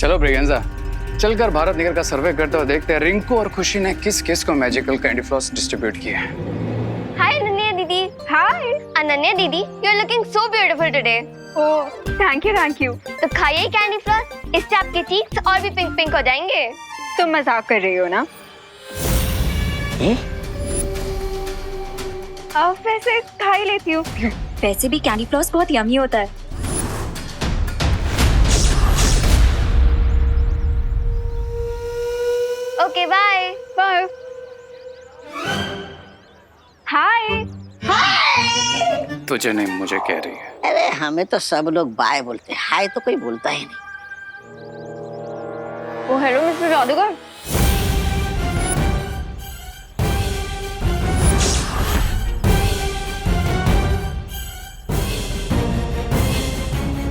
चलो ब्रिगेंजा, चलकर भारत निगर का सर्वे करते हुए देखते हैं रिंकू और खुशी ने किस किस को मैजिकल कैंडी फ्लॉस डिस्ट्रीब्यूट किया है। हाय अनन्या दीदी। Hi Ananya didi, you are looking so beautiful today. Oh thank you. तो खाइए कैंडी फ्लॉस, इससे आपके चीक्स और भी पिंक पिंक हो जाएंगे। तुम मजाक कर रही हो ना? अब वैसे खा ही लेती हूँ। वैसे भी कैंडी फ्लॉस बहुत यम्मी होता है। Okay bye bye. हाय। तुझे नहीं, मुझे कह रही है। अरे हमें तो सब लोग बाय बोलते हैं, हाय तो कोई बोलता ही नहीं। ओ हेलो मिस्टर जादूगर।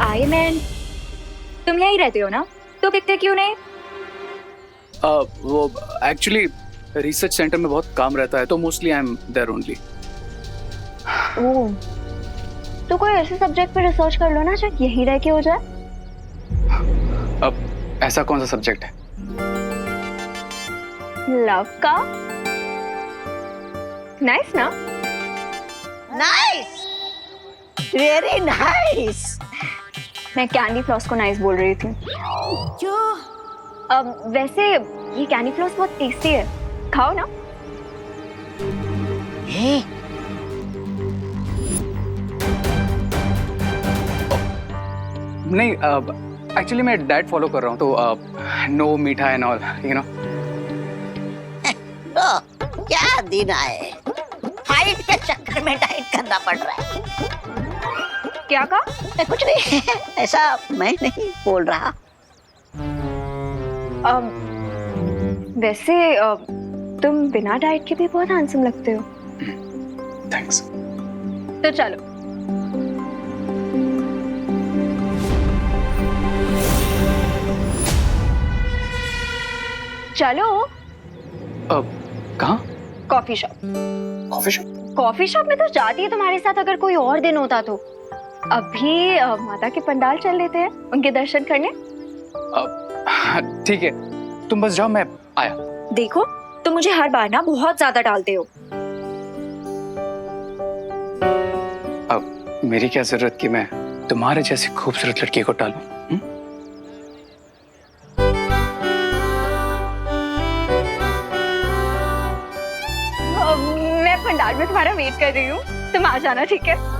आई मैन, तुम यहीं रहते हो ना? तो दिखते क्यों नहीं? वो एक्चुअली रिसर्च सेंटर में बहुत काम रहता है, तो mostly I am there only. Oh, तो कोई ऐसे सब्जेक्ट पे रिसर्च कर लो ना जो यहीं रह के हो जाए। अब ऐसा कौन सा सब्जेक्ट है? लव का। नाइस ना? Nice, very nice. मैं कैंडी फ्लॉस को नाइस बोल रही थी। क्यों? वैसे ये कैंडी फ्लॉस बहुत टेस्टी है, खाओ ना। नहीं, एक्चुअली मैं डाइट फॉलो कर रहा हूँ, तो नो मीठा एंड ऑल, यू नो। तो क्या दिन आए, फाइट के चक्कर में डाइट करना पड़ रहा है। क्या कहा? कुछ नहीं, ऐसा मैं नहीं बोल रहा। वैसे तुम बिना डाइट के भी बहुत हैंडसम लगते हो। थैंक्स। तो चलो। चलो। कहाँ? Coffee shop. Coffee shop? Coffee shop में तो जाती है तुम्हारे साथ अगर कोई और दिन होता तो। अभी माता के पंडाल चल लेते हैं, उनके दर्शन करने। ठीक है, तुम बस जाओ, मैं आया। देखो, तुम मुझे हर बार ना बहुत ज्यादा डालते हो। अब मेरी क्या जरूरत कि मैं तुम्हारे जैसी खूबसूरत लड़की को टालूं? मैं पंडाल में तुम्हारा वेट कर रही हूँ, तुम आ जाना, ठीक है?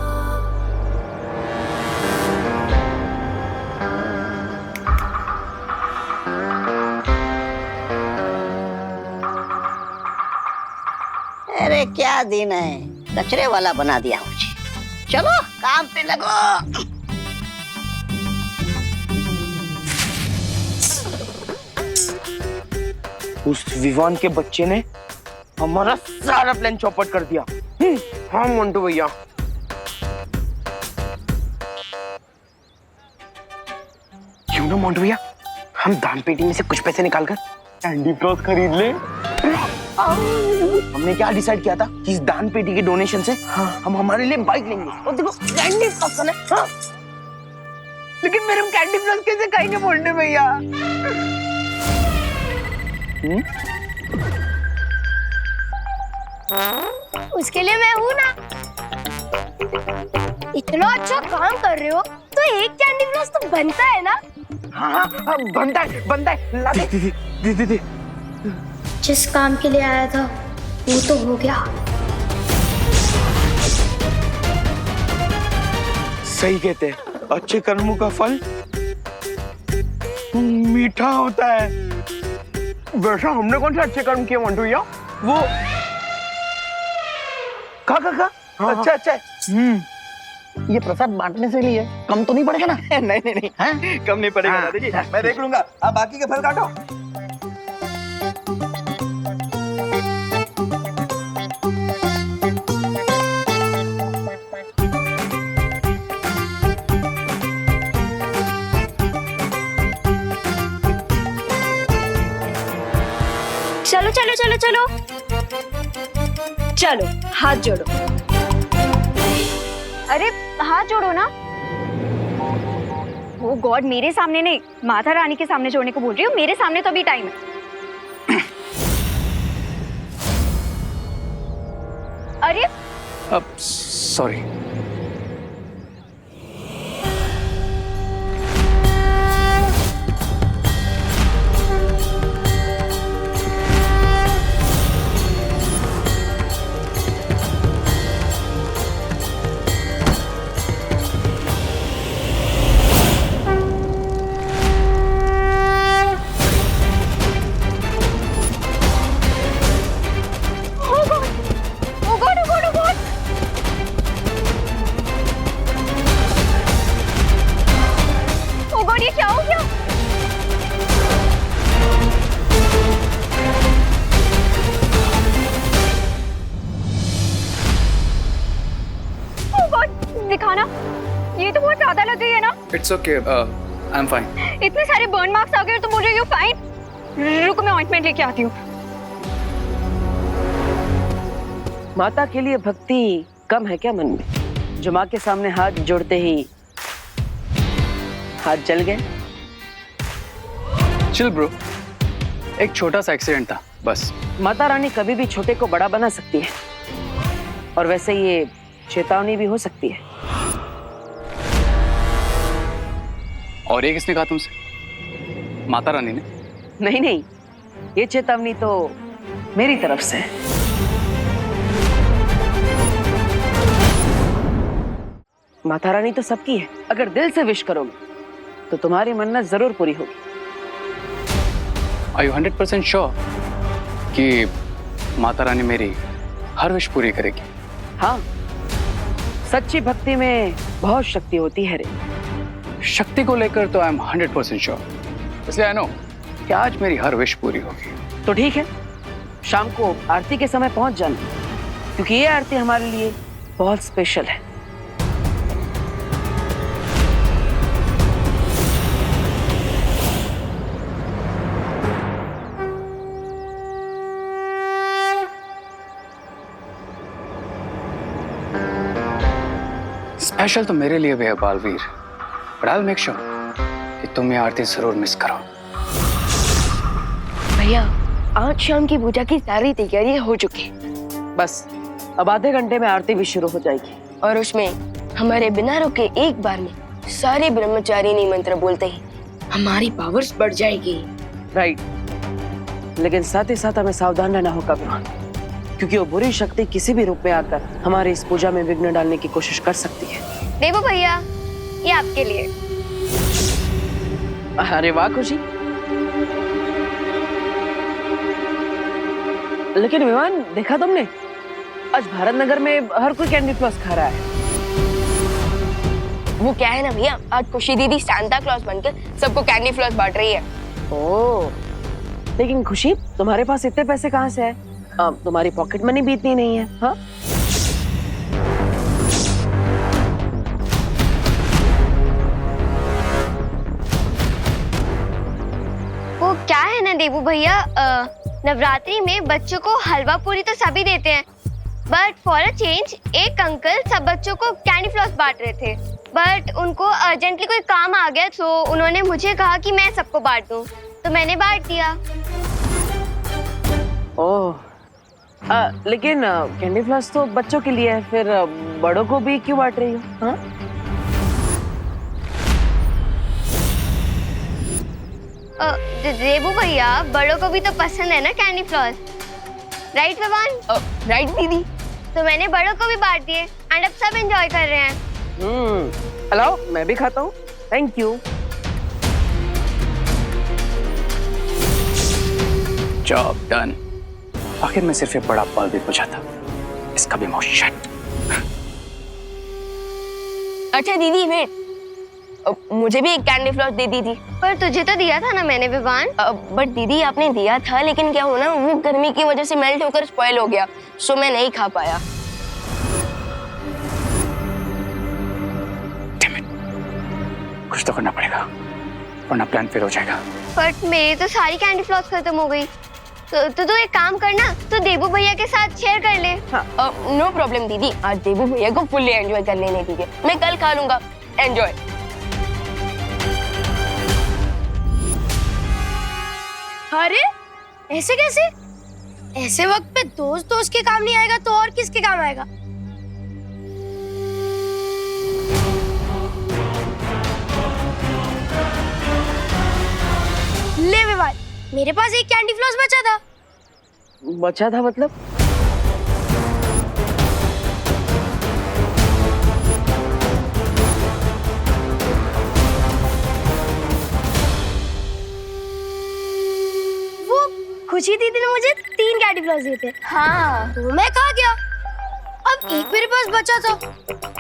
अरे क्या दिन है, कचरे वाला बना दिया मुझे। चलो काम पे लगो। उस विवान के बच्चे ने हमारा सारा प्लान चौपट कर दिया। हाँ मोंटू भैया। क्यों ना मोंटू भैया, हम दान पेटी में से कुछ पैसे निकालकर कैंडी फ्लॉस खरीद ले। हमने क्या डिसाइड किया था कि इस दान पेटी के डोनेशन से हम हमारे लिए बाइक लेंगे। और देखो कैंडी फ्लॉस है। हाँ। लेकिन मेरे हम कैंडी फ्लॉस कैसे खाएंगे मोंटू भैया? उसके लिए मैं हूँ ना। इतना अच्छा काम कर रहे हो तो एक कैंडी फ्लॉस तो बनता है ना? हाँ बनता है ला दे। दे। जिस काम के लिए आया था वो तो हो गया। सही कहते हैं, अच्छे कर्मों का फल मीठा होता है। वैसा हमने कौन से अच्छे कर्म किए मोंटू भैया? वो का हाँ, अच्छा ये प्रसाद बांटने से लिए कम तो नहीं पड़ेगा ना? नहीं हाँ? कम नहीं पड़ेगा। हाँ। देखिए मैं देख लूंगा, आप बाकी के फल काटो। चलो चलो चलो चलो चलो, हाथ जोड़ो। अरे हाथ जोड़ो ना। हो ओ गॉड, मेरे सामने नहीं, माता रानी के सामने जोड़ने को बोल रही हूँ। मेरे सामने तो अभी टाइम है। अरे अब सॉरी। ये क्या हो गया? Oh God, दिखाना। ये तो बहुत ज्यादा लग गई है ना? It's okay, I am fine. इतने सारे बर्न मार्क्स आ गए और तुम बोल रहे हो फाइन? रुको, मैं ऑइंटमेंट लेके आती हूँ। माता के लिए भक्ति कम है क्या मन में, जो माँ के सामने हाथ जोड़ते ही हाथ जल गए? चिल ब्रो, एक छोटा सा एक्सीडेंट था बस। माता रानी कभी भी छोटे को बड़ा बना सकती है, और वैसे ये चेतावनी भी हो सकती है। और ये किसने कहा तुमसे? माता रानी ने? नहीं नहीं, ये चेतावनी तो मेरी तरफ से है। माता रानी तो सबकी है, अगर दिल से विश करोगे तो तुम्हारी मन्नत जरूर पूरी होगी। Are you 100% श्योर कि माता रानी मेरी हर विश पूरी करेगी? हाँ, सच्ची भक्ति में बहुत शक्ति होती है रे। शक्ति को लेकर तो आई एम 100% श्योर, इसलिए आई नो कि आज मेरी हर विश पूरी होगी। तो ठीक है, शाम को आरती के समय पहुंच जाना, क्योंकि ये आरती हमारे लिए बहुत स्पेशल है। स्पेशल तो मेरे लिए भी है Baalveer, but I will make sure कि तुम ये आरती जरूर मिस करो। भैया, आज शाम की पूजा की सारी तैयारी हो चुकी, बस अब आधे घंटे में आरती भी शुरू हो जाएगी, और उसमें हमारे बिना रुके एक बार में सारे ब्रह्मचारिणी मंत्र बोलते ही हमारी पावर्स बढ़ जाएगी। राइट। लेकिन साथ ही साथ हमें सावधान रहना होगा विमान, क्योंकि वो बुरी शक्ति किसी भी रूप में आकर हमारे इस पूजा में विघ्न डालने की कोशिश कर सकती है। देवो भैया, ये आपके लिए। अरे वाह खुशी। लेकिन विमान, देखा तुमने, आज भारत नगर में हर कोई कैंडी फ्लॉस खा रहा है। वो क्या है ना भैया, आज खुशी दीदी सांता क्लॉज बनकर सबको कैंडी फ्लॉस बांट रही है। ओह, लेकिन खुशी, तुम्हारे पास इतने पैसे कहाँ से है? तुम्हारी पॉकेट मनी भी इतनी नहीं है। हाँ, वो क्या है ना देवू भैया, नवरात्रि में बच्चों को हलवा पूरी तो सभी देते हैं, बट फॉर अ चेंज एक अंकल सब बच्चों को कैंडी फ्लॉस बांट रहे थे, बट उनको अर्जेंटली कोई काम आ गया, तो उन्होंने मुझे कहा कि मैं सबको बांट दूं, तो मैंने बांट दिया। ओह, लेकिन कैंडी फ्लॉस तो बच्चों के लिए है, फिर बड़ों को भी क्यों बांट रही हो? हाँ? देवू भैया, बड़ों को भी तो पसंद है ना कैंडी फ्लॉस, राइट भगवान? राइट दीदी। तो मैंने बड़ों को भी बांट दिए, एंड अब सब एंजॉय कर रहे हैं। हेलो, मैं भी खाता हूँ, थैंक यू। Job done. आखिर में सिर्फ एक बड़ा बल्ब भी पूछा था, इसका भी माउथ शट। अच्छा दीदी वेट, मुझे भी एक कैंडी फ्लॉस दे दी थी। पर तुझे तो दिया था ना मैंने विवान। बट दीदी आपने दिया था, लेकिन क्या हो ना, वो गर्मी की वजह से मेल्ट होकर स्पॉइल हो गया, सो मैं नहीं खा पाया। कुछ तो करना पड़ेगा, वरना प्लान फेल हो जाएगा। बट मेरी तो सारी कैंडी फ्लॉस खत्म हो गई, तो तू एक काम करना, तो देबू भैया के साथ शेयर कर ले। नो प्रॉब्लम दीदी, आज देबू भैया को फुल्ली एंजॉय कर लेने दीजिए, मैं कल खा लूंगा। एंजॉय। अरे ऐसे कैसे? ऐसे वक्त पे दोस्त दोस्त के काम नहीं आएगा तो और किसके काम आएगा? ले विवाद, मेरे पास एक कैंडी फ्लॉस बचा था मतलब? वो खुशी दीदी ने मुझे 3 कैंडी फ्लॉस दिए थे। हाँ, तो मैं कहा गया। अब एक मेरे पास बचा था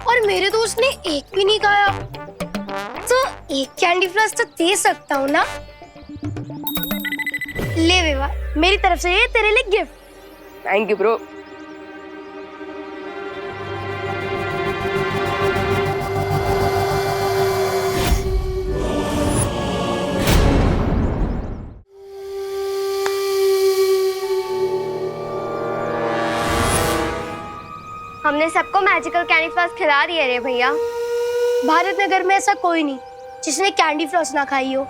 और मेरे दोस्त ने एक भी नहीं खाया, तो एक कैंडी फ्लॉस तो दे सकता हूँ ना? ले विवा, मेरी तरफ से ये तेरे लिए गिफ्ट। Thank you bro. हमने सबको मैजिकल कैंडी फ्लॉस खिला दिए रे भैया। भारत नगर में ऐसा कोई नहीं जिसने कैंडी फ्लॉस ना खाई हो।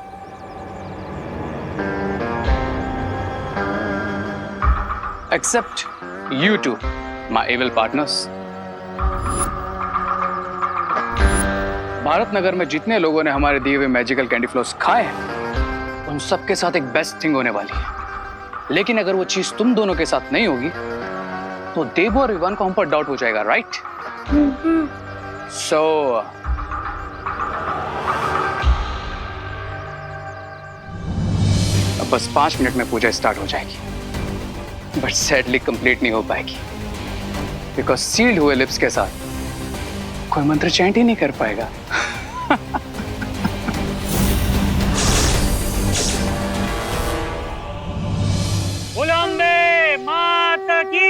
Except you two, my evil partners. Bharat Nagar में जितने लोगों ने हमारे दिए हुए मैजिकल कैंडी फ्लॉस खाए हैं, उन सबके साथ एक बेस्ट थिंग होने वाली है। लेकिन अगर वो चीज तुम दोनों के साथ नहीं होगी, तो देवो और विवान को हम पर डाउट हो जाएगा, राइट? सो अब बस 5 मिनट में पूजा स्टार्ट हो जाएगी, बट सैडली कंप्लीट नहीं हो पाएगी, बिकॉज सील्ड हुए लिप्स के साथ कोई मंत्र चैंट ही नहीं कर पाएगा। बुलंदे माता की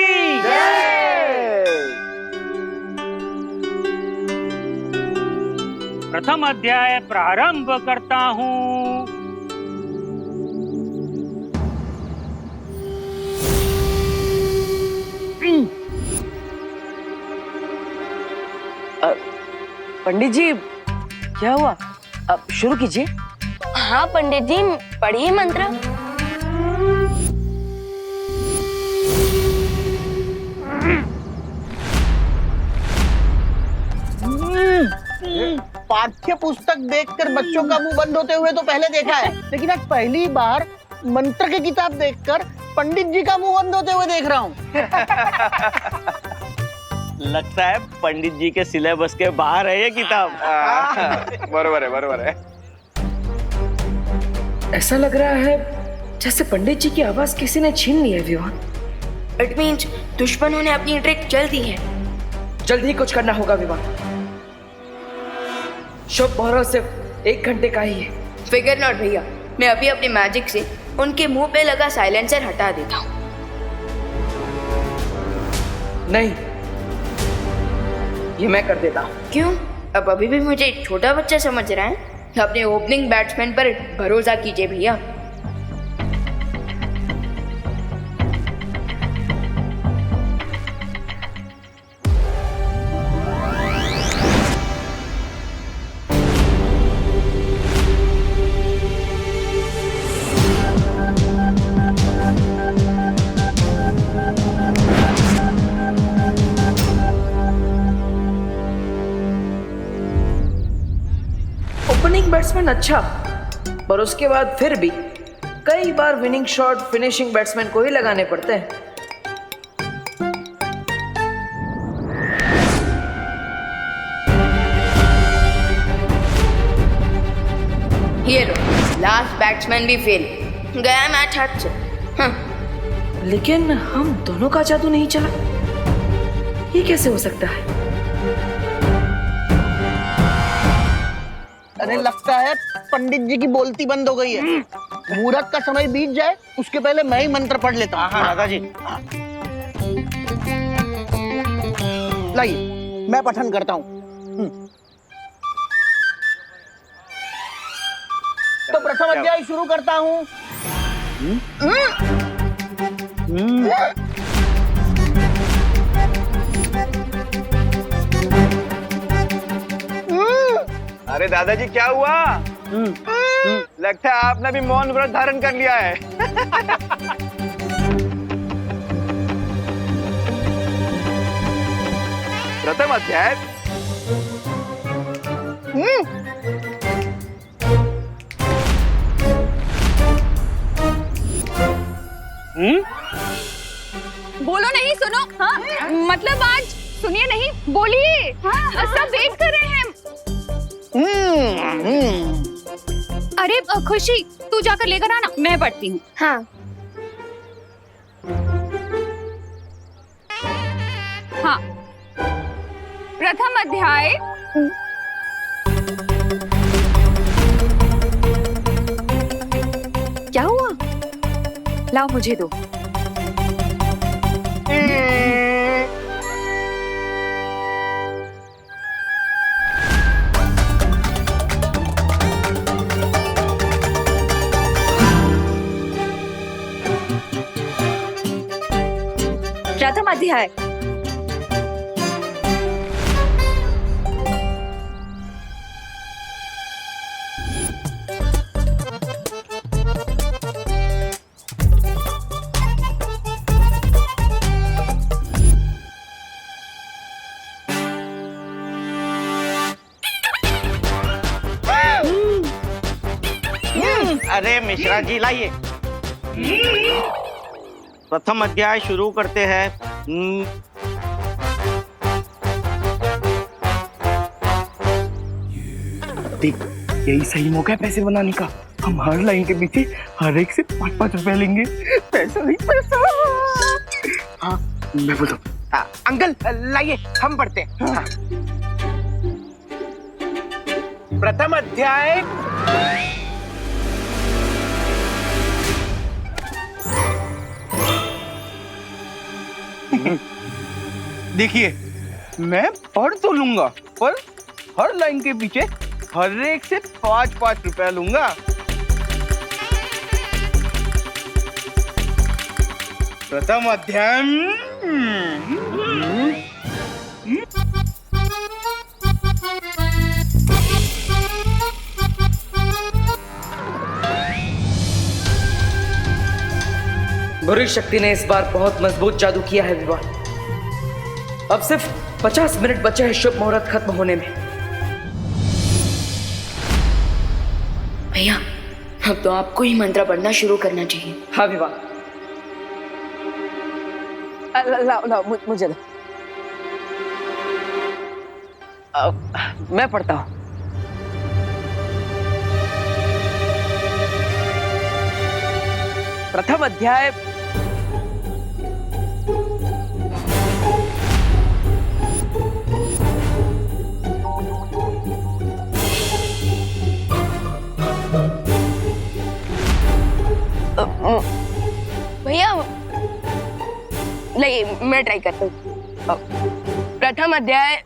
प्रथम अध्याय प्रारंभ करता हूँ। पंडित जी, क्या हुआ? अब शुरू कीजिए। हाँ पंडित जी, पढ़िए मंत्र। पाठ्य पुस्तक देखकर बच्चों का मुंह बंद होते हुए तो पहले देखा है, लेकिन आज पहली बार मंत्र की किताब देखकर पंडित जी का मुंह बंद होते हुए देख रहा हूँ। लगता है पंडित जी के सिलेबस के बाहर है ये किताब। बरोबर है। ऐसा लग रहा है जैसे पंडित जी की आवाज किसी ने छीन ली है विवान। इट मीन्स दुश्मनों ने अपनी ट्रिक चल दी है। जल्दी ही कुछ करना होगा विवान। शुभ मुहूर्त सिर्फ 1 घंटे का ही है। फिगर नॉट भैया, मैं अभी अपने मैजिक से उनके मुंह पे लगा साइलेंसर हटा देता हूँ। नहीं, ये मैं कर देता हूँ। क्यों? अब अभी भी मुझे छोटा बच्चा समझ रहा है? अपने ओपनिंग बैट्समैन पर भरोसा कीजिए भैया। ओपनिंग बैट्समैन अच्छा, पर उसके बाद फिर भी कई बार विनिंग शॉट फिनिशिंग बैट्समैन को ही लगाने पड़ते हैं। ये लो, लास्ट बैट्समैन भी फेल, गया मैच हाथ से। लेकिन हम दोनों का जादू नहीं चला, ये कैसे हो सकता है? अरे लगता है पंडित जी की बोलती बंद हो गई है। मुहूर्त का समय बीत जाए उसके पहले मैं ही मंत्र पढ़ लेता हूँ। हाँ दादाजी। लाइए मैं पठन करता हूँ। तो प्रथम अध्याय शुरू करता हूँ। अरे दादाजी क्या हुआ? लगता है आपने भी मौन व्रत धारण कर लिया है। प्रथम अध्याय। बोलो नहीं, सुनो। हाँ, मतलब आज सुनिए नहीं, बोलिए। हाँ, सब वेट कर रहे हैं। अरे खुशी, तू जाकर लेकर आना, मैं पढ़ती हूँ। हाँ। हाँ, प्रथम अध्याय। क्या हुआ? लाओ मुझे दो। प्रथम अध्याय। अरे मिश्रा जी लाइए। प्रथम अध्याय शुरू करते हैं। देख, यही सही मौका है पैसे बनाने का। हम हर लाइन के पीछे हर एक से 5-5 रुपए लेंगे। पैसा ही पैसा। हाँ, मैं बोलता हूँ। अंकल लाइए, हम पढ़ते हैं। हाँ। प्रथम अध्याय। देखिए, मैं पढ़ तो लूंगा, पर हर लाइन के पीछे हर एक से 5-5 रुपया लूंगा। प्रथम अध्याय। बुरी शक्ति ने इस बार बहुत मजबूत जादू किया है विवान। अब सिर्फ 50 मिनट बचे हैं शुभ मुहूर्त खत्म होने में। भैया, अब तो आपको ही मंत्र पढ़ना शुरू करना चाहिए। हाँ विवान। लाओ मुझे दो। मैं पढ़ता हूँ। प्रथम अध्याय। भैया नहीं, मैं ट्राई करता हूँ। प्रथम अध्याय।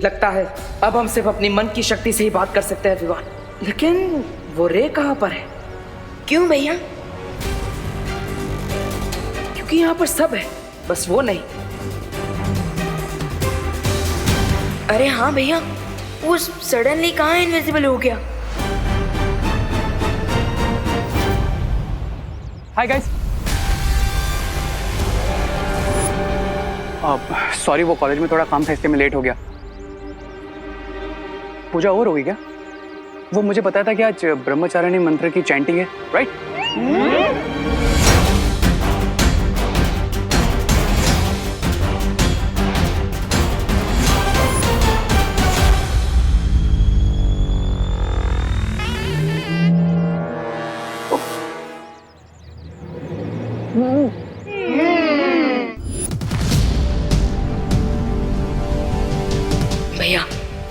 लगता है अब हम सिर्फ अपनी मन की शक्ति से ही बात कर सकते हैं विवान। लेकिन वो रे कहाँ पर है? क्यों भैया? क्योंकि यहाँ पर सब है, बस वो नहीं। अरे हाँ भैया, वो सडनली कहाँ इनविजिबल हो गया? Hi guys. सॉरी, वो कॉलेज में थोड़ा काम था इसलिए मैं लेट हो गया। पूजा और होगी क्या? वो मुझे पता था कि आज ब्रह्मचारिणी मंत्र की चैंटिंग है, राइट? भैया,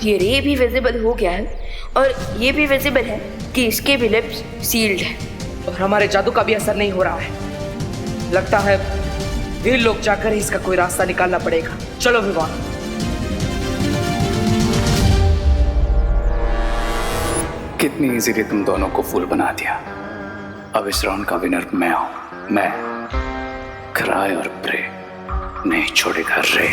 ये रे भी विजिबल हो गया है और ये भी विजिबल है कि इसके भी लिप्स सील्ड है। और हमारे जादू का भी असर नहीं हो रहा है। लगता है वीर लोग जाकर ही इसका कोई रास्ता निकालना पड़ेगा। चलो विवान। कितनी इजीली तुम दोनों को फूल बना दिया। अब इस राउंड का विनर मैं हूं। मैं क्राई और प्रे नहीं छोड़ेगा रे।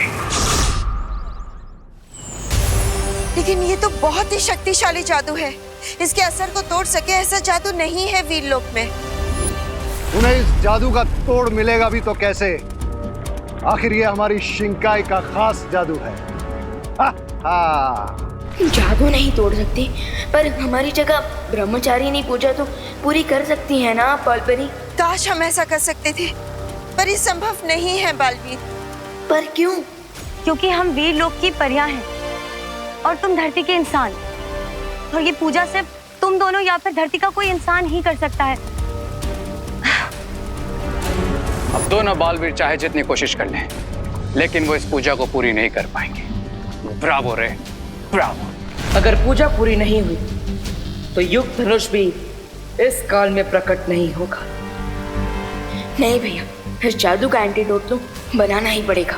लेकिन ये तो बहुत ही शक्तिशाली जादू है। इसके असर को तोड़ सके ऐसा जादू नहीं है वीरलोक में। उन्हें इस जादू का तोड़ मिलेगा भी तो कैसे? आखिर ये हमारी शिंकाई का खास जादू है। हा, हा। जादू नहीं तोड़ सकती, पर हमारी जगह ब्रह्मचारिणी पूजा तो पूरी कर सकती है ना पॉलपरी? काश हम ऐसा कर सकते थे, पर ये संभव नहीं है बालवीर। पर क्यों? क्योंकि हम वीर लोक की परियां हैं और तुम धरती के इंसान, और ये पूजा सिर्फ तुम दोनों या फिर धरती का कोई इंसान ही कर सकता है। अब दोनों बालवीर चाहे जितनी कोशिश कर लें, लेकिन वो इस पूजा को पूरी नहीं कर पाएंगे। ब्रावो रे, ब्रावो। अगर पूजा पूरी नहीं हुई तो युग धनुष भी इस काल में प्रकट नहीं होगा। नहीं भैया, इस जादू का एंटीडोट तो बनाना ही पड़ेगा।